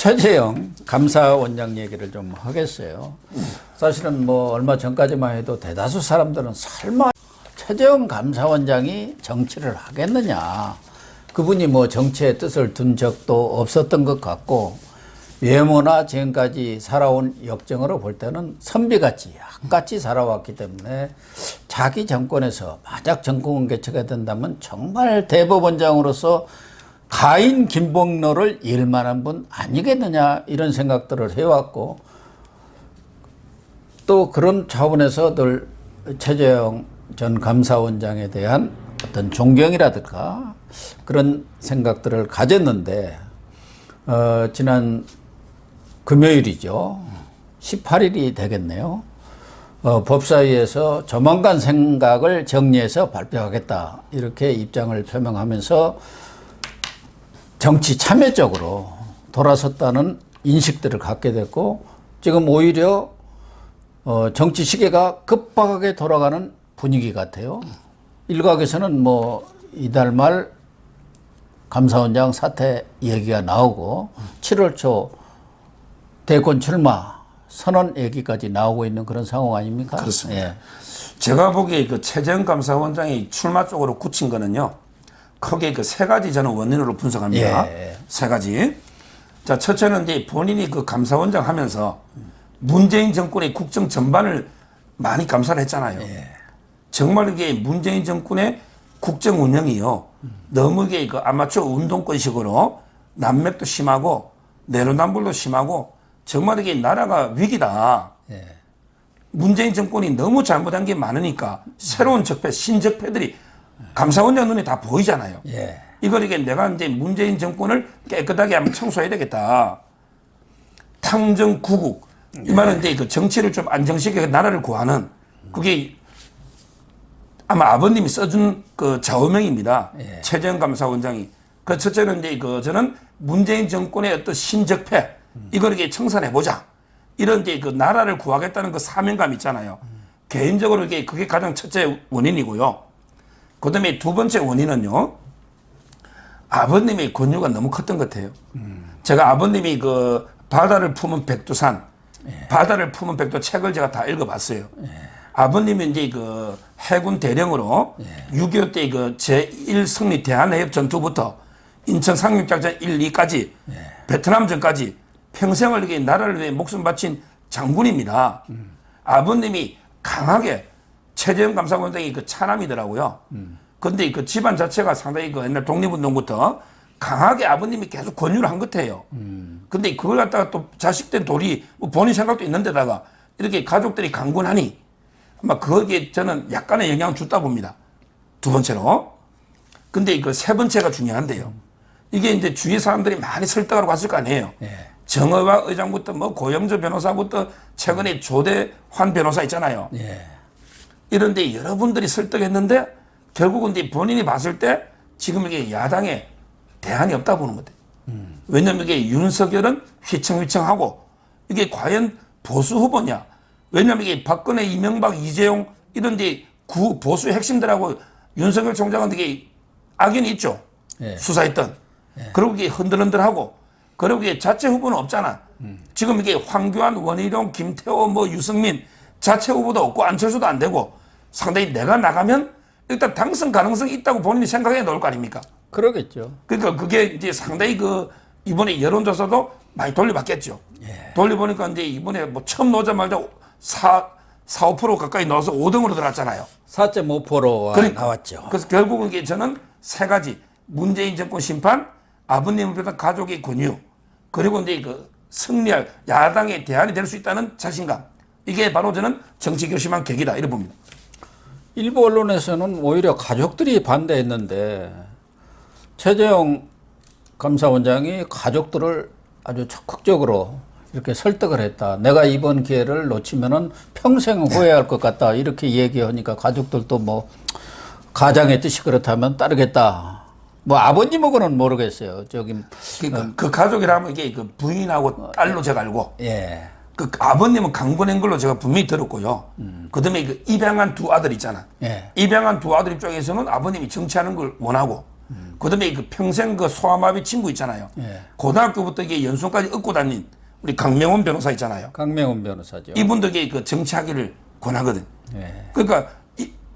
최재형 감사원장 얘기를 좀 하겠어요. 사실은 뭐 얼마 전까지만 해도 대다수 사람들은 설마 최재형 감사원장이 정치를 하겠느냐. 그분이 뭐 정치의 뜻을 둔 적도 없었던 것 같고 외모나 지금까지 살아온 역정으로 볼 때는 선비같이 약같이 살아왔기 때문에 자기 정권에서 만약 정권 개최가 된다면 정말 대법원장으로서 가인 김봉로를 이을 만한 분 아니겠느냐 이런 생각들을 해왔고 또 그런 차원에서 늘 최재형 전 감사원장에 대한 어떤 존경이라든가 그런 생각들을 가졌는데 지난 금요일이죠. 18일이 되겠네요. 법사위에서 조만간 생각을 정리해서 발표하겠다 이렇게 입장을 표명하면서 정치 참여적으로 돌아섰다는 인식들을 갖게 됐고 지금 오히려 정치 시계가 급박하게 돌아가는 분위기 같아요. 일각에서는 뭐 이달 말 감사원장 사퇴 얘기가 나오고 7월 초 대권 출마 선언 얘기까지 나오고 있는 그런 상황 아닙니까? 그렇습니다. 예. 제가 보기에 그 최재형 감사원장이 출마 쪽으로 굳힌 거는요. 크게 그 세 가지 저는 원인으로 분석합니다. 예. 세 가지. 자, 첫째는 이제 본인이 그 감사원장 하면서 문재인 정권의 국정 전반을 많이 감사를 했잖아요. 예. 정말 이게 문재인 정권의 국정 운영이요. 너무 이게 그 아마추어 운동권식으로 난맥도 심하고 내로남불도 심하고 정말 이게 나라가 위기다. 예. 문재인 정권이 너무 잘못한 게 많으니까 새로운 적폐, 신적폐들이 감사원장 눈에 다 보이잖아요. 예. 이걸 이게 내가 이제 문재인 정권을 깨끗하게 한번 청소해야 되겠다. 탕정 구국. 이 말은 이제 그 정치를 좀 안정시켜 나라를 구하는 그게 아마 아버님이 써준 그 좌우명입니다. 예. 최재형 감사원장이. 그 첫째는 이제 그 저는 문재인 정권의 어떤 신적폐 이걸 이게 청산해보자. 이런 이제 그 나라를 구하겠다는 그 사명감 있잖아요. 개인적으로 이게 그게 가장 첫째 원인이고요. 그 다음에 두 번째 원인은요. 아버님의 권유가 너무 컸던 것 같아요. 제가 아버님이 그 바다를 품은 백두산, 바다를 품은 백두 책을 제가 다 읽어봤어요. 아버님이 이제 그 해군 대령으로 6.25 때 그 제1승리 대한해협 전투부터 인천 상륙작전 1, 2까지 베트남전까지 평생을 이게 나라를 위해 목숨 바친 장군입니다. 아버님이 강하게 최재형 감사원장이 그 차남이더라고요. 근데 그 집안 자체가 상당히 그 옛날 독립운동부터 강하게 아버님이 계속 권유를 한 것 같아요. 근데 그걸 갖다가 또 자식된 돌이 뭐 본인 생각도 있는데다가 이렇게 가족들이 강권하니 아마 거기에 저는 약간의 영향을 줬다 봅니다. 두 번째로. 근데 그 세 번째가 중요한데요. 이게 이제 주위 사람들이 많이 설득하러 갔을 거 아니에요. 예. 정의화 의장부터 뭐 고영조 변호사부터 최근에 조대환 변호사 있잖아요. 예. 이런데 여러분들이 설득했는데 결국은 이제 본인이 봤을 때 지금 이게 야당에 대안이 없다 보는 거죠. 왜냐면 이게 윤석열은 휘청휘청하고 이게 과연 보수 후보냐. 왜냐면 이게 박근혜, 이명박, 이재용 이런 데 보수 핵심들하고 윤석열 총장은 이게 악연이 있죠. 예. 수사했던. 그리고 이게 흔들흔들하고 그리고 이게 자체 후보는 없잖아. 지금 이게 황교안, 원희룡, 김태호, 뭐 유승민 자체 후보도 없고 안철수도 안 되고 상당히 내가 나가면 일단 당선 가능성이 있다고 본인이 생각해 놓을 거 아닙니까? 그러겠죠. 그러니까 그게 이제 상당히 그 이번에 여론조사도 많이 돌려봤겠죠. 예. 돌려보니까 이제 이번에 뭐 처음 나오자마자 5% 가까이 넣어서 5등으로 들어갔잖아요. 4.5%가 그러니까. 나왔죠. 그래서 결국은 이게 저는 세 가지 문재인 정권 심판, 아버님을 비롯한 가족의 권유, 그리고 이제 그 승리할 야당의 대안이 될 수 있다는 자신감. 이게 바로 저는 정치 결심한 계기다 이렇게 봅니다. 일부 언론에서는 오히려 가족들이 반대했는데 최재형 감사원장이 가족들을 아주 적극적으로 이렇게 설득을 했다. 내가 이번 기회를 놓치면은 평생 후회할 것 같다. 이렇게 얘기하니까 가족들도 뭐 가장의 뜻이 그렇다면 따르겠다. 뭐 아버님하고는 모르겠어요. 저기 그러니까 그 가족이라면 이게 그 부인하고 딸로 제가 알고 예. 그 아버님은 강권한 걸로 제가 분명히 들었고요. 그다음에 그 입양한 두 아들 있잖아. 예. 입양한 두 아들 입장에서는 아버님이 정치하는 걸 원하고 그다음에 그 평생 그 소아마비 친구 있잖아요. 예. 고등학교부터 이게 연수까지 얻고 다닌 우리 강명원 변호사 있잖아요. 강명훈 변호사죠. 이분들에게 그 정치하기를 권하거든. 예. 그러니까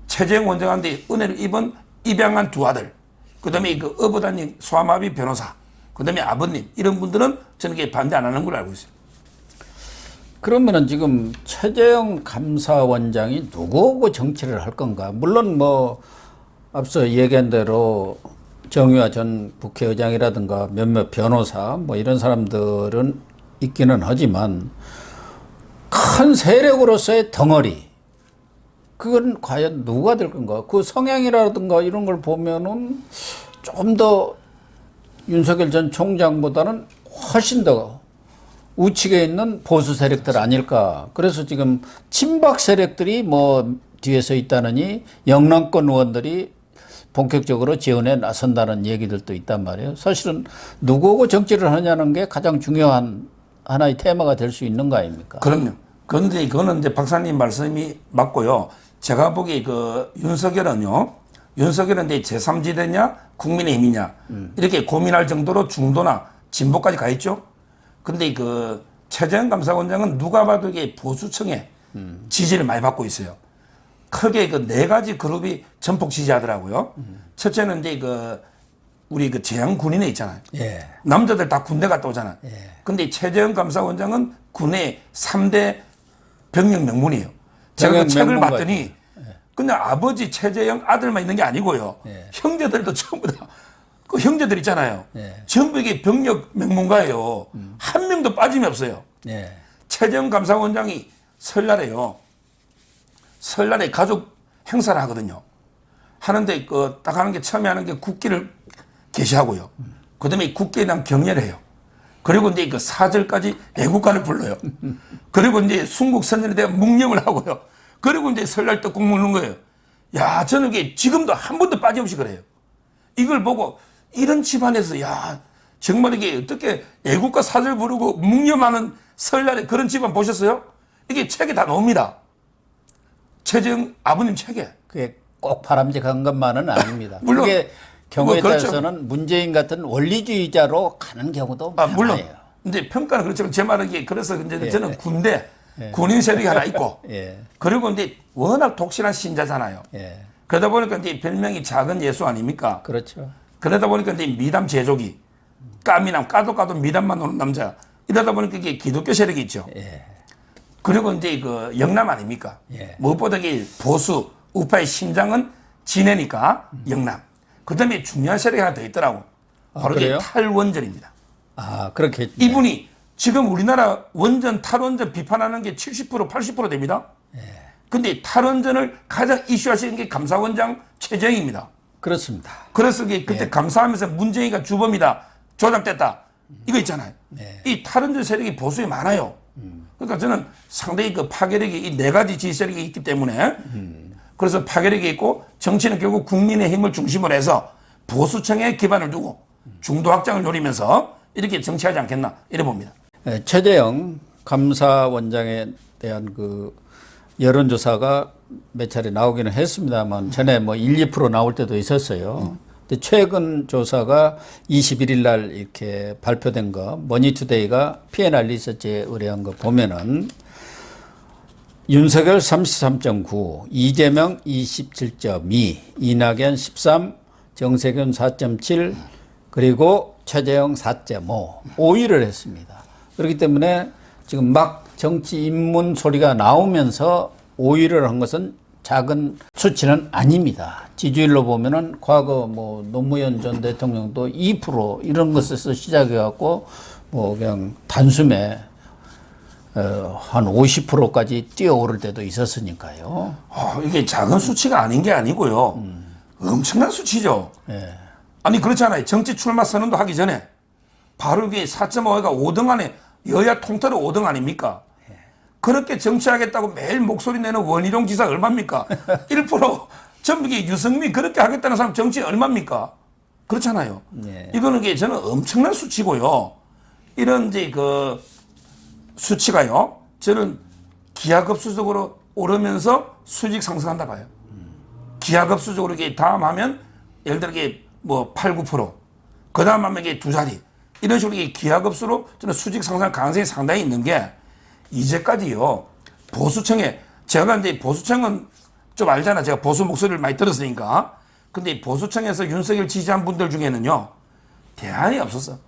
최재형 원장한테 은혜를 입은 입양한 두 아들, 그다음에 그 어버다님 소아마비 변호사, 그다음에 아버님 이런 분들은 저는 이게 반대 안 하는 걸로 알고 있어요. 그러면은 지금 최재형 감사원장이 누구하고 정치를 할 건가? 물론 뭐 앞서 얘기한 대로 정유화 전 국회의장이라든가 몇몇 변호사 뭐 이런 사람들은 있기는 하지만 큰 세력으로서의 덩어리 그건 과연 누가 될 건가? 그 성향이라든가 이런 걸 보면은 좀 더 윤석열 전 총장보다는 훨씬 더 우측에 있는 보수 세력들 아닐까. 그래서 지금 친박 세력들이 뭐 뒤에서 있다느니 영남권 의원들이 본격적으로 지원에 나선다는 얘기들도 있단 말이에요. 사실은 누구하고 정치를 하냐는 게 가장 중요한 하나의 테마가 될 수 있는 거 아닙니까? 그럼요. 그런데 이거는 이제 박사님 말씀이 맞고요. 제가 보기에 그 윤석열은요, 윤석열은 이제 제3지대냐 국민의힘이냐 이렇게 고민할 정도로 중도나 진보까지 가 있죠. 근데 그 최재형 감사원장은 누가 봐도 이게 보수층의 지지를 많이 받고 있어요. 크게 그 네 가지 그룹이 전폭 지지하더라고요. 첫째는 이제 그 우리 그 재향 군인회 있잖아요. 예. 남자들 다 군대 갔다 오잖아요. 예. 근데 최재형 감사원장은 군의 3대 병력 명문이에요. 제가 그 책을 봤더니 그냥 아버지 최재형 아들만 있는 게 아니고요. 예. 형제들도 전부 다 그 형제들 있잖아요. 예. 전부 이게 병력 명문가예요. 한 명도 빠짐이 없어요. 예. 최재형 감사원장이 설날에요. 설날에 가족 행사를 하거든요. 하는데 그 딱 하는 게 처음에 하는 게 국기를 게시하고요. 그다음에 국기에 대한 경례를 해요. 그리고 이제 그 사절까지 애국가를 불러요. 그리고 이제 순국선열에 대한 묵념을 하고요. 그리고 이제 설날 떡국 먹는 거예요. 야, 저는 이게 지금도 한 번도 빠짐없이 그래요. 이걸 보고 이런 집안에서 야, 정말 이게 어떻게 애국가 사절 부르고 묵념하는 설날에 그런 집안 보셨어요? 이게 책에 다 나옵니다. 최재형 아버님 책에. 그게 꼭 바람직한 것만은 아닙니다. 물론 그게 경우에 그렇죠. 따라서는 문재인 같은 원리주의자로 가는 경우도 많아요. 물론. 근데 평가는 그렇지만 제 말은 이게 그래서 이제 예. 저는 군대, 군인 세력이 하나 있고, 예. 그리고 이제 워낙 독실한 신자잖아요. 예. 그러다 보니까 이제 별명이 작은 예수 아닙니까? 그렇죠. 그러다 보니까 이제 미담 제조기, 까미남, 까도 미담만 노는 남자. 이러다 보니까 이게 기독교 세력이 있죠. 예. 그리고 이제 그 영남 아닙니까? 예. 무엇보다 이게 보수, 우파의 심장은 진해니까 영남. 그 다음에 중요한 세력이 하나 더 있더라고. 바로 이게 그래요? 탈원전입니다. 아, 그렇게. 이분이 지금 우리나라 원전, 탈원전 비판하는 게 70%, 80% 됩니다. 근데 탈원전을 가장 이슈하시는 게 감사원장 최재형입니다. 그렇습니다. 그래서 그때 감사하면서 문재인이가 주범이다, 조작됐다, 이거 있잖아요. 이 탈원전 세력이 보수에 많아요. 그러니까 저는 상당히 그 파괴력이 이 네 가지 지지 세력이 있기 때문에 그래서 파괴력이 있고 정치는 결국 국민의 힘을 중심으로 해서 보수층에 기반을 두고 중도 확장을 노리면서 이렇게 정치하지 않겠나 이래 봅니다. 최재형 감사원장에 대한 그 여론조사가 몇 차례 나오기는 했습니다만 전에 뭐 1, 2% 나올 때도 있었어요. 근데 최근 조사가 21일 날 이렇게 발표된 거 머니투데이가 P&R 리서치에 의뢰한 거 보면은 윤석열 33.9, 이재명 27.2, 이낙연 13, 정세균 4.7, 그리고 최재형 4.5, 5위를 했습니다. 그렇기 때문에 지금 막 정치 입문 소리가 나오면서 5위를 한 것은 작은 수치는 아닙니다. 지지율로 보면은 과거 뭐 노무현 전 대통령도 2% 이런 것에서 시작해갖고 뭐 그냥 단숨에 한 50%까지 뛰어오를 때도 있었으니까요. 이게 작은 수치가 아닌 게 아니고요. 엄청난 수치죠. 예. 아니 그렇잖아요. 정치 출마 선언도 하기 전에 바로 이게 4.5가 5등 안에 여야 통틀어 5등 아닙니까? 그렇게 정치하겠다고 매일 목소리 내는 원희룡 지사 얼마입니까? 1% 전부 이게 유승민 그렇게 하겠다는 사람 정치 얼마입니까? 그렇잖아요. 예. 이거는 게 저는 엄청난 수치고요. 이런 이제 그 수치가요. 저는 기하급수적으로 오르면서 수직 상승한다 봐요. 기하급수적으로 이게 다음하면 예를 들어 이게 뭐 8, 9%, 그 다음 하면 이게 두 자리. 이런 식으로 이게 기하급수로 저는 수직 상승 가능성이 상당히 있는 게 이제까지요. 보수층에, 제가 이제 보수층은 좀 알잖아. 제가 보수 목소리를 많이 들었으니까. 근데 보수층에서 윤석열 지지한 분들 중에는요, 대안이 없었어.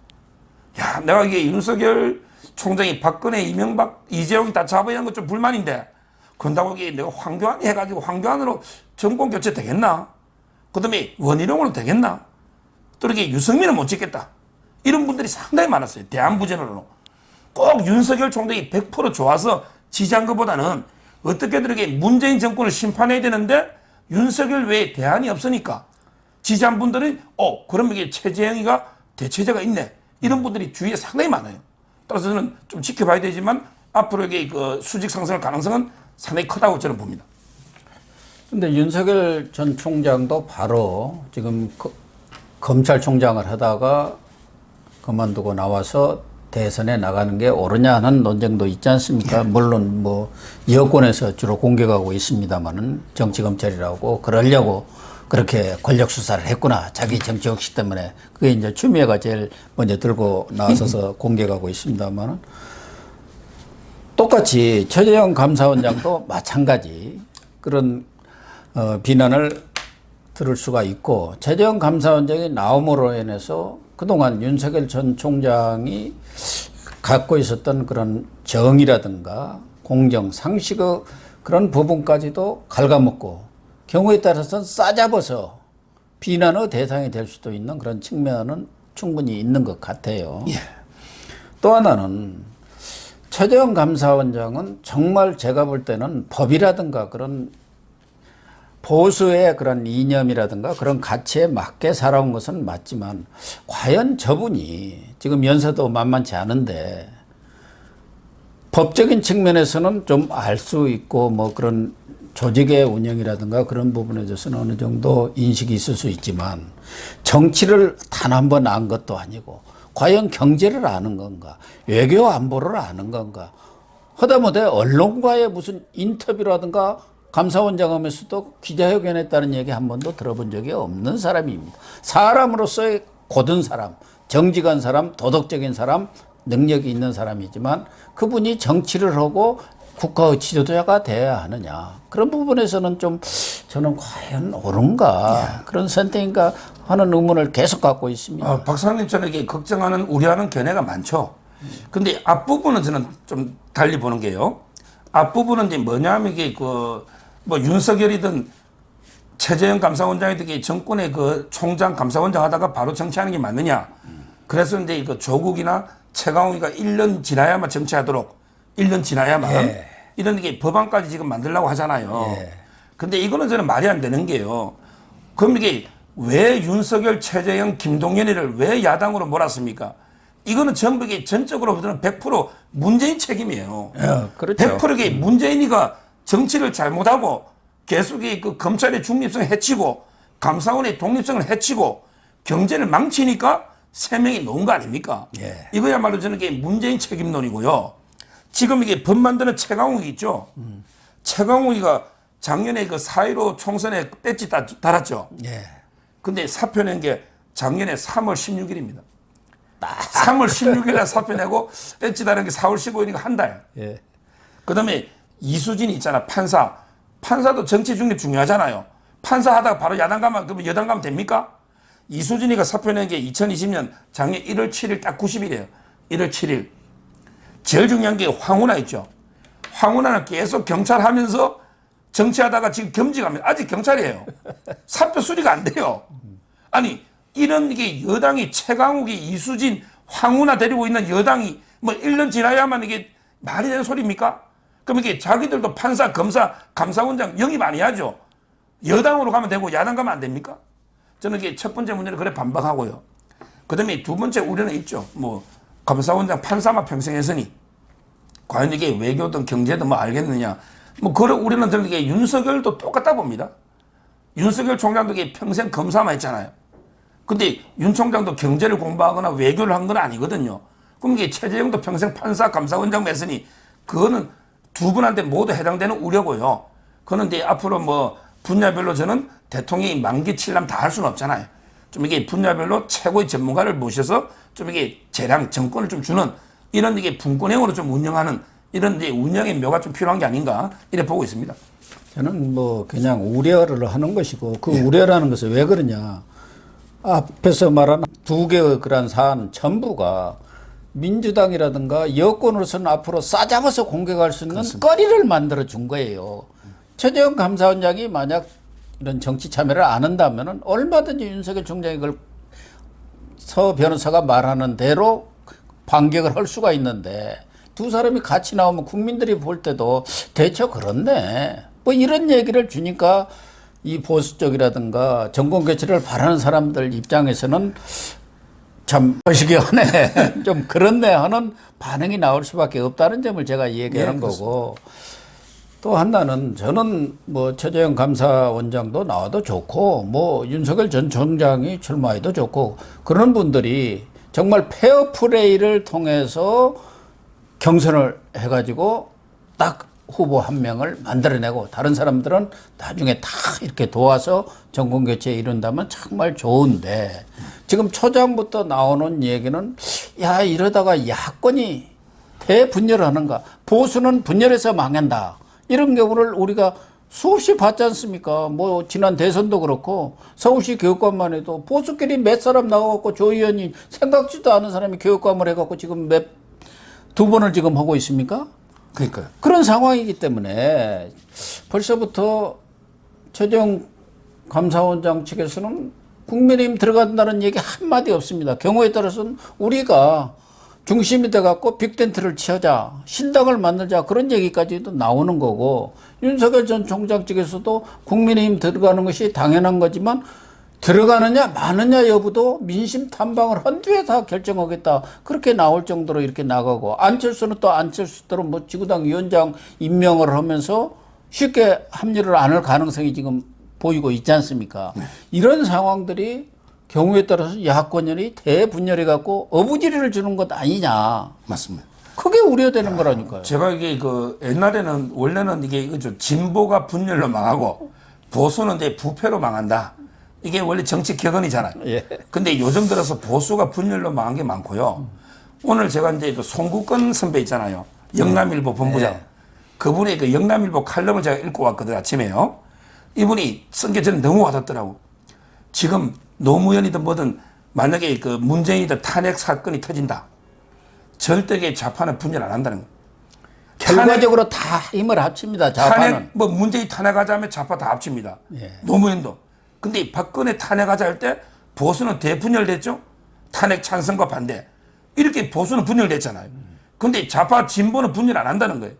야, 내가 이게 윤석열 총장이 박근혜, 이명박, 이재용이 다 잡아야 하는 건 좀 불만인데, 그런다고 이게 내가 황교안이 해가지고 황교안으로 정권 교체 되겠나? 그 다음에 원희룡으로 되겠나? 또 이렇게 유승민은 못 찍겠다. 이런 분들이 상당히 많았어요. 대안부전으로. 꼭 윤석열 총장이 100% 좋아서 지지한 것보다는 어떻게든 이렇게 문재인 정권을 심판해야 되는데 윤석열 외에 대안이 없으니까 지지한 분들은 그럼 이게 최재형이가 대체제가 있네. 이런 분들이 주위에 상당히 많아요. 따라서 저는 좀 지켜봐야 되지만 앞으로 이게 그 수직 상승할 가능성은 상당히 크다고 저는 봅니다. 근데 윤석열 전 총장도 바로 지금 검찰총장을 하다가 그만두고 나와서 대선에 나가는 게 옳으냐 하는 논쟁도 있지 않습니까? 물론 뭐 여권에서 주로 공격하고 있습니다만은 정치검찰이라고 그러려고 그렇게 권력 수사를 했구나. 자기 정치 욕심 때문에. 그게 이제 추미애가 제일 먼저 들고 나서서 공격하고 있습니다만은 똑같이 최재형 감사원장도 마찬가지 그런 비난을 들을 수가 있고 최재형 감사원장이 나옴으로 인해서 그동안 윤석열 전 총장이 갖고 있었던 그런 정의라든가 공정, 상식의 그런 부분까지도 갉아먹고 경우에 따라서는 싸잡아서 비난의 대상이 될 수도 있는 그런 측면은 충분히 있는 것 같아요. 예. 또 하나는 최재형 감사원장은 정말 제가 볼 때는 법이라든가 그런 보수의 그런 이념이라든가 그런 가치에 맞게 살아온 것은 맞지만 과연 저분이 지금 연세도 만만치 않은데 법적인 측면에서는 좀 알 수 있고 뭐 그런 조직의 운영이라든가 그런 부분에 대해서는 어느 정도 인식이 있을 수 있지만 정치를 단 한 번 안 것도 아니고 과연 경제를 아는 건가 외교 안보를 아는 건가 허다못해 언론과의 무슨 인터뷰라든가 감사원장 하면서도 기자회견 했다는 얘기 한 번도 들어본 적이 없는 사람입니다. 사람으로서의 고든 사람, 정직한 사람, 도덕적인 사람, 능력이 있는 사람이지만 그분이 정치를 하고 국가의 지도자가 돼야 하느냐. 그런 부분에서는 좀 저는 과연 옳은가 그런 선택인가 하는 의문을 계속 갖고 있습니다. 박사님 저에게 걱정하는 우려하는 견해가 많죠. 근데 앞부분은 저는 좀 달리 보는 게요. 앞부분은 이제 뭐냐면 이게 뭐 윤석열이든 최재형 감사원장이든 정권의 그 총장 감사원장 하다가 바로 정치하는 게 맞느냐. 그래서 이제 그 조국이나 최강욱이가 1년 지나야만 정치하도록 1년 지나야만 이런 게 법안까지 지금 만들려고 하잖아요. 근데 이거는 저는 말이 안 되는 게요. 그럼 이게 왜 윤석열, 최재형, 김동연이를 왜 야당으로 몰았습니까? 이거는 전부 이게 전적으로 저는 100% 문재인 책임이에요. 그렇죠. 100% 이게 문재인이가 정치를 잘못하고 계속 그 검찰의 중립성을 해치고 감사원의 독립성을 해치고 경제를 망치니까 3명이 놓은 거 아닙니까? 이거야말로 저는 이게 문재인 책임론이고요. 지금 이게 법 만드는 최강욱이 있죠. 최강욱이가 작년에 그 4.15 총선에 배지 달았죠. 근데 사표 낸 게 작년에 3월 16일입니다. 3월 16일에 사표 내고 배지 달은 게 4월 15일이니까 한 달. 그 다음에 이수진이 있잖아, 판사. 판사도 정치 중립 중요하잖아요. 판사 하다가 바로 야당 가면, 그러면 여당 가면 됩니까? 이수진이가 사표 낸 게 2020년 작년 1월 7일 딱 90일이에요. 1월 7일. 제일 중요한 게 황운하 있죠. 황운하는 계속 경찰 하면서 정치하다가 지금 겸직합니다. 아직 경찰이에요. 사표 수리가 안 돼요. 아니, 이런 게 여당이 최강욱이 이수진, 황운하 데리고 있는 여당이 뭐 1년 지나야만 이게 말이 되는 소리입니까? 그럼 이게 자기들도 판사, 검사, 감사원장 영입 안 해야죠. 여당으로 가면 되고 야당 가면 안 됩니까? 저는 이게 첫 번째 문제는 그래 반박하고요. 그 다음에 두 번째 우려는 있죠. 뭐, 감사원장 판사만 평생 했으니, 과연 이게 외교든 경제든 뭐 알겠느냐. 뭐, 그런 우려는 저는 이게 윤석열도 똑같다 봅니다. 윤석열 총장도 이게 평생 검사만 했잖아요. 근데 윤 총장도 경제를 공부하거나 외교를 한 건 아니거든요. 그럼 이게 최재형도 평생 판사, 감사원장 했으니, 그거는 두 분한테 모두 해당되는 우려고요. 그런데 앞으로 뭐 분야별로 저는 대통령이 만기 칠람 다 할 수는 없잖아요. 좀 이게 분야별로 최고의 전문가를 모셔서 좀 이게 재량 정권을 좀 주는 이런 이게 분권형으로 좀 운영하는 이런 이제 운영의 묘가 좀 필요한 게 아닌가 이래 보고 있습니다. 저는 뭐 그냥 우려를 하는 것이고 그 우려라는 것은 왜 그러냐. 앞에서 말한 두 개의 그런 사안 전부가 민주당이라든가 여권으로서는 앞으로 싸잡아서 공격할 수 있는 거리를 만들어 준 거예요. 최재형 감사원장이 만약 이런 정치 참여를 안 한다면은 얼마든지 윤석열 총장이 그걸 서 변호사가 말하는 대로 반격을 할 수가 있는데 두 사람이 같이 나오면 국민들이 볼 때도 대체 그렇네. 뭐 이런 얘기를 주니까 이 보수 쪽이라든가 정권 교체를 바라는 사람들 입장에서는 참 거시기하네. 좀 그렇네 하는 반응이 나올 수밖에 없다는 점을 제가 얘기하는 거고 또 하나는 저는 뭐 최재형 감사원장도 나와도 좋고 뭐 윤석열 전 총장이 출마해도 좋고 그런 분들이 정말 페어플레이를 통해서 경선을 해가지고 딱 후보 한 명을 만들어내고 다른 사람들은 나중에 다 이렇게 도와서 정권교체에 이룬다면 정말 좋은데 지금 초장부터 나오는 얘기는 야 이러다가 야권이 대분열하는가 보수는 분열해서 망한다 이런 경우를 우리가 수없이 봤지 않습니까? 뭐 지난 대선도 그렇고 서울시 교육감만 해도 보수끼리 몇 사람 나와갖고 조 의원이 생각지도 않은 사람이 교육감을 해갖고 지금 두 번을 지금 하고 있습니까? 그러니까요. 그런 상황이기 때문에 벌써부터 최재형 감사원장 측에서는 국민의힘 들어간다는 얘기 한마디 없습니다. 경우에 따라서는 우리가 중심이 돼갖고 빅텐트를 치자, 신당을 만들자 그런 얘기까지도 나오는 거고 윤석열 전 총장 측에서도 국민의힘 들어가는 것이 당연한 거지만 들어가느냐 마느냐 여부도 민심 탐방을 한 뒤에 다 결정하겠다 그렇게 나올 정도로 이렇게 나가고 안철수는 또 안철수대로 뭐 지구당 위원장 임명을 하면서 쉽게 합류를 안 할 가능성이 지금 보이고 있지 않습니까? 이런 상황들이 경우에 따라서 야권연이 대분열해 갖고 어부지리를 주는 것 아니냐. 맞습니다. 크게 우려되는 거라니까요. 제가 이게 그 옛날에는 원래는 이게 진보가 분열로 망하고 보수는 이제 부패로 망한다. 이게 원래 정치 격언이잖아요. 예. 근데 요즘 들어서 보수가 분열로 망한 게 많고요. 오늘 제가 이제 그 송국건 선배 있잖아요. 영남일보 본부장. 예. 그분의 그 영남일보 칼럼을 제가 읽고 왔거든요. 아침에요. 이분이 쓴 게 저는 너무 와닿더라고. 지금 노무현이든 뭐든 만약에 그 문재인이든 탄핵 사건이 터진다. 절대 좌파는 분열 안 한다는 거예요. 결과적으로 다 힘을 합칩니다. 좌파는. 탄핵, 뭐 문재인 탄핵하자면 좌파 다 합칩니다. 예. 노무현도. 근데 박근혜 탄핵하자 할 때 보수는 대분열됐죠? 탄핵 찬성과 반대. 이렇게 보수는 분열됐잖아요. 근데 좌파 진보는 분열 안 한다는 거예요.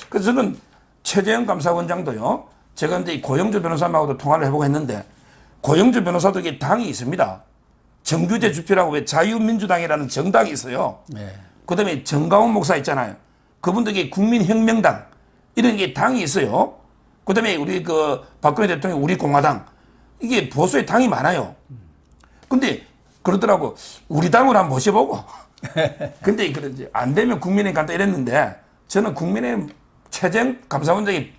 그래서 저는 최재형 감사원장도요. 제가 이제 고영주 변호사님하고도 통화를 해보고 했는데 고영주 변호사도 이게 당이 있습니다. 정규제 주표라고 왜 자유민주당이라는 정당이 있어요. 예. 그 다음에 정가훈 목사 있잖아요. 그분들이 국민혁명당 이런 게 당이 있어요. 그 다음에 우리 그 박근혜 대통령 우리 공화당 이게 보수의 당이 많아요. 근데 그러더라고 우리 당을 한번 모셔보고 근데 그런지 안 되면 국민의힘 간다 이랬는데 저는 국민의힘 최재형 감사원장이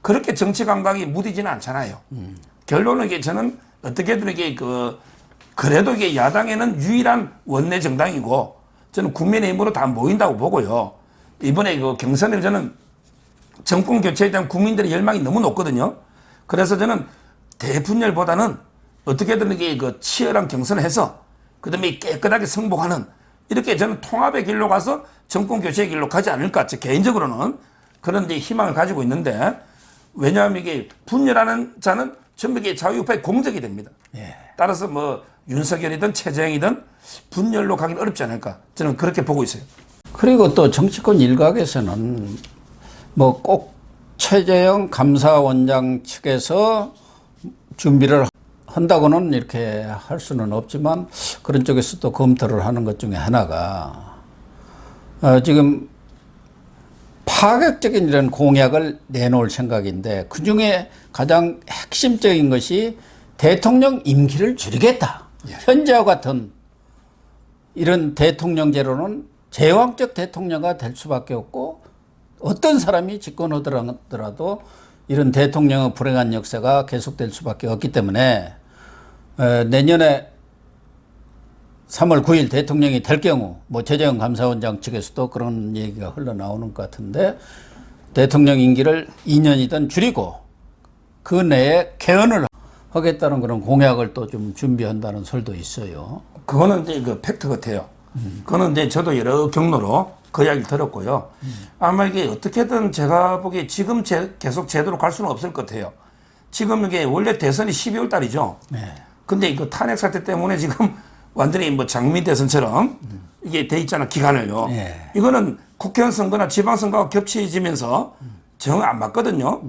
그렇게 정치 감각이 무디지는 않잖아요. 결론은 이게 저는 어떻게든 이게 그래도 이게 야당에는 유일한 원내 정당이고 저는 국민의힘으로 다 모인다고 보고요. 이번에 그 경선에 저는 정권 교체에 대한 국민들의 열망이 너무 높거든요. 그래서 저는 대분열보다는 어떻게든 이게 치열한 경선을 해서 그다음에 깨끗하게 승복하는 이렇게 저는 통합의 길로 가서 정권 교체의 길로 가지 않을까 제 개인적으로는 그런 데 희망을 가지고 있는데 왜냐하면 이게 분열하는 자는 전부 이게 자유파의 공적이 됩니다. 예. 따라서 뭐 윤석열이든 최재형이든 분열로 가긴 어렵지 않을까 저는 그렇게 보고 있어요. 그리고 또 정치권 일각에서는 뭐 꼭 최재형 감사원장 측에서 준비를 한다고는 이렇게 할 수는 없지만 그런 쪽에서도 검토를 하는 것 중에 하나가 지금 파격적인 이런 공약을 내놓을 생각인데 그중에 가장 핵심적인 것이 대통령 임기를 줄이겠다. 현재와 같은 이런 대통령제로는 제왕적 대통령가 될 수밖에 없고 어떤 사람이 집권하더라도 이런 대통령의 불행한 역사가 계속될 수밖에 없기 때문에 내년에 3월 9일 대통령이 될 경우 뭐 최재형 감사원장 측에서도 그런 얘기가 흘러나오는 것 같은데 대통령 임기를 2년이든 줄이고 그 내에 개헌을 하겠다는 그런 공약을 또 좀 준비한다는 설도 있어요. 그거는 이제 그 팩트 같아요. 그거는 이제 저도 여러 경로로 그 이야기를 들었고요. 아마 이게 어떻게든 제가 보기에 지금 계속 제대로 갈 수는 없을 것 같아요. 지금 이게 원래 대선이 12월 달이죠. 네. 근데 그 탄핵 사태 때문에 지금 완전히 뭐 장미 대선처럼 이게 돼 있잖아, 기간을요. 네. 이거는 국회의원 선거나 지방선거가 겹치지면서 정 안 맞거든요.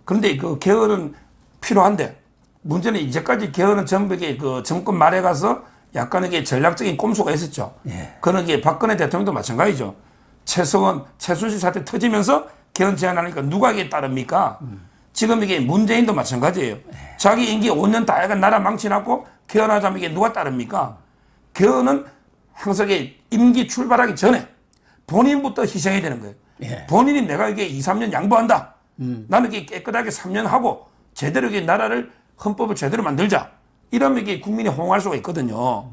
그런데 그 개헌은 필요한데 문제는 이제까지 개헌은 전부 그 정권 말에 가서 약간 이게 전략적인 꼼수가 있었죠. 예. 그런 게 박근혜 대통령도 마찬가지죠. 최순실 사태 터지면서 개헌 제안하니까 누가 이게 따릅니까? 지금 이게 문재인도 마찬가지예요. 자기 임기 5년 다 해가 나라 망치놨고 개헌하자면 이게 누가 따릅니까? 개헌은 항상 이게 임기 출발하기 전에 본인부터 희생해야 되는 거예요. 예. 본인이 내가 이게 2, 3년 양보한다. 나는 이게 깨끗하게 3년 하고 제대로 이게 나라를 헌법을 제대로 만들자. 이러면 이게 국민이 호응할 수가 있거든요.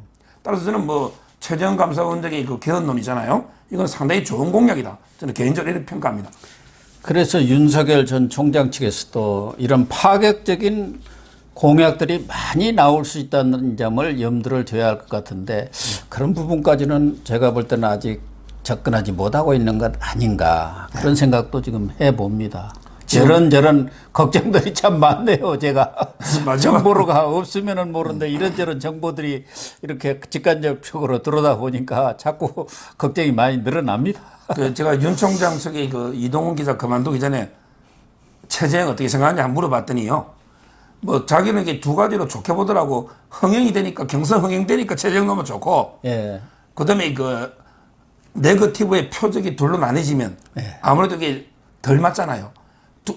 따라서 저는 뭐 최재형 감사원장의 그 개헌론이잖아요. 이건 상당히 좋은 공약이다. 저는 개인적으로 이렇게 평가합니다. 그래서 윤석열 전 총장 측에서도 이런 파격적인 공약들이 많이 나올 수 있다는 점을 염두를 둬야 할 것 같은데 그런 부분까지는 제가 볼 때는 아직 접근하지 못하고 있는 것 아닌가 그런 생각도 지금 해봅니다. 저런 걱정들이 참 많네요. 제가 정보가 없으면은 모르는데 이런저런 정보들이 이렇게 직간접적으로 들어다 보니까 자꾸 걱정이 많이 늘어납니다. 그 제가 윤 총장 측에 그 이동훈 기자 그만두기 전에 최재형 어떻게 생각하냐 물어봤더니요. 뭐 자기는 이게 두 가지로 좋게 보더라고. 흥행이 되니까 경선 흥행되니까 최재형 너무 좋고. 예. 그다음에 그 네거티브의 표적이 둘로 나뉘지면 아무래도 이게 덜 맞잖아요.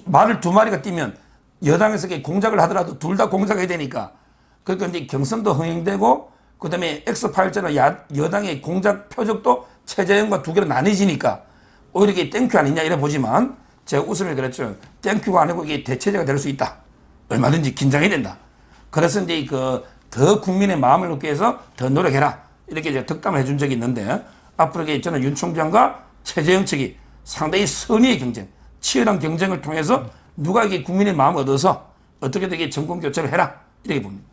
말을 두 마리가 뛰면 여당에서 공작을 하더라도 둘 다 공작해야 되니까. 그러니까 이제 경선도 흥행되고 그다음에 엑스파일처럼 여당의 공작 표적도 최재형과 두 개로 나뉘지니까 오히려 이게 땡큐 아니냐 이래 보지만 제가 웃으며 그랬죠. 땡큐가 아니고 이게 대체제가 될 수 있다. 얼마든지 긴장해야 된다. 그래서 이제 그 더 국민의 마음을 얻기 위해서 더 노력해라. 이렇게 이제 덕담을 해준 적이 있는데 앞으로 저는 윤 총장과 최재형 측이 상당히 선의의 경쟁, 치열한 경쟁을 통해서 누가 이게 국민의 마음을 얻어서 어떻게든 정권 교체를 해라. 이렇게 봅니다.